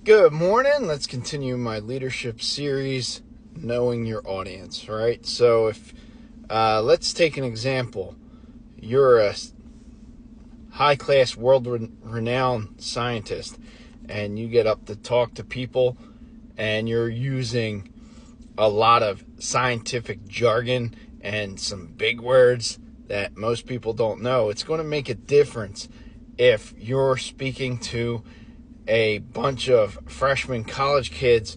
Good morning. Let's continue my leadership series, knowing your audience, right? So if let's take an example. You're a high-class, world-renowned scientist, and you get up to talk to people, and you're using a lot of scientific jargon and some big words that most people don't know. It's going to make a difference if you're speaking to a bunch of freshman college kids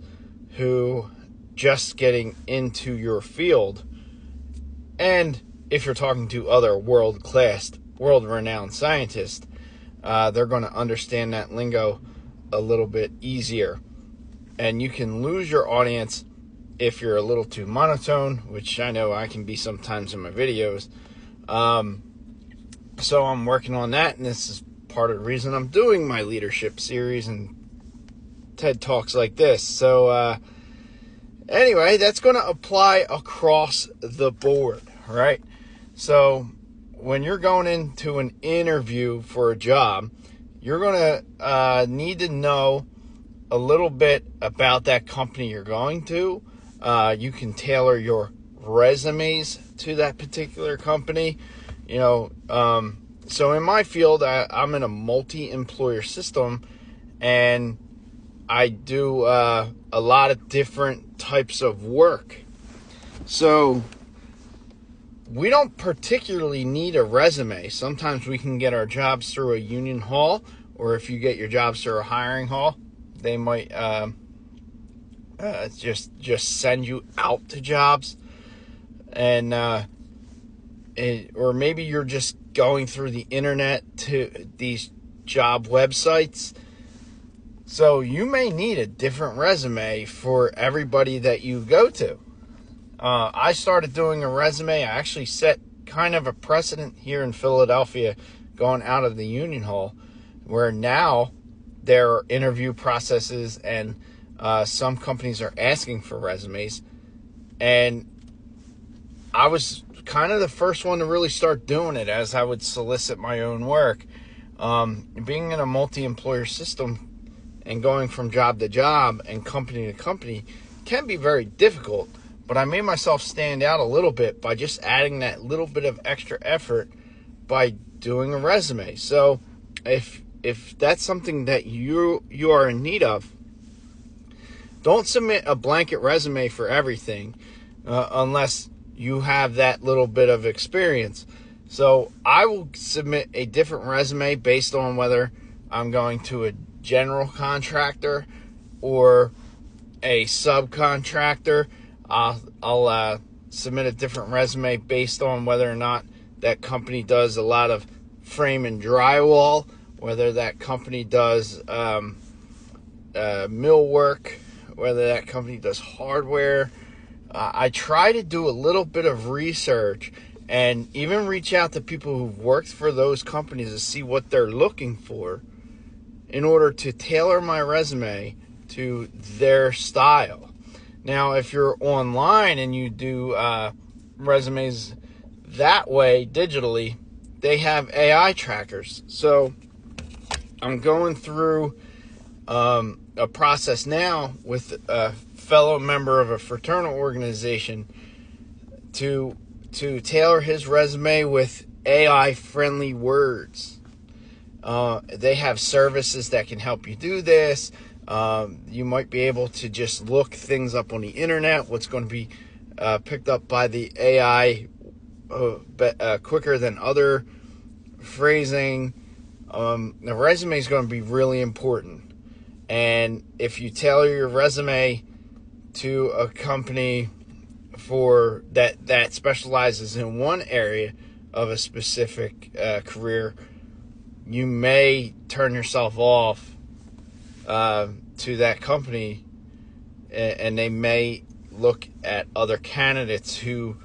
who just getting into your field, and if you're talking to other world-class, world-renowned scientists, they're going to understand that lingo a little bit easier. And you can lose your audience if you're a little too monotone, which I know I can be sometimes in my videos. So I'm working on that, and this is part of the reason I'm doing my leadership series and TED Talks like this. So anyway, that's going to apply across the board, right? So when you're going into an interview for a job, you're going to need to know a little bit about that company you're going to. You can tailor your resumes to that particular company. So in my field, I'm in a multi-employer system, and I do a lot of different types of work. So we don't particularly need a resume. Sometimes we can get our jobs through a union hall, or if you get your jobs through a hiring hall, they might just send you out to jobs, and or maybe you're just going through the internet to these job websites. So you may need a different resume for everybody that you go to. I started doing a resume. I actually set kind of a precedent here in Philadelphia going out of the union hall, where now there are interview processes, and some companies are asking for resumes. And I was kind of the first one to really start doing it, as I would solicit my own work. Being in a multi-employer system and going from job to job and company to company can be very difficult, but I made myself stand out a little bit by just adding that little bit of extra effort by doing a resume. So if that's something that you are in need of, don't submit a blanket resume for everything unless you have that little bit of experience. So I will submit a different resume based on whether I'm going to a general contractor or a subcontractor. I'll submit a different resume based on whether or not that company does a lot of frame and drywall, whether that company does millwork, whether that company does hardware. I try to do a little bit of research and even reach out to people who've worked for those companies to see what they're looking for in order to tailor my resume to their style. Now, if you're online and you do resumes that way digitally, they have AI trackers. So I'm going through a process now with a fellow member of a fraternal organization to tailor his resume with AI-friendly words. They have services that can help you do this. You might be able to just look things up on the internet, what's going to be picked up by the AI quicker than other phrasing. The resume is going to be really important. And if you tailor your resume to a company for that specializes in one area of a specific career, you may turn yourself off to that company, and they may look at other candidates who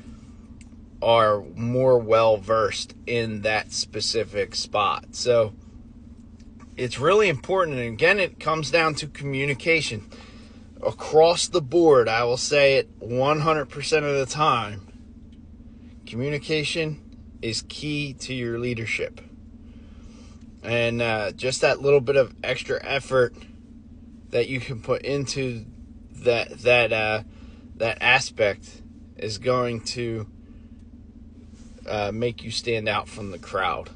are more well versed in that specific spot. So it's really important. And again, it comes down to communication across the board. I will say it 100% of the time. Communication is key to your leadership. And just that little bit of extra effort that you can put into that aspect is going to make you stand out from the crowd.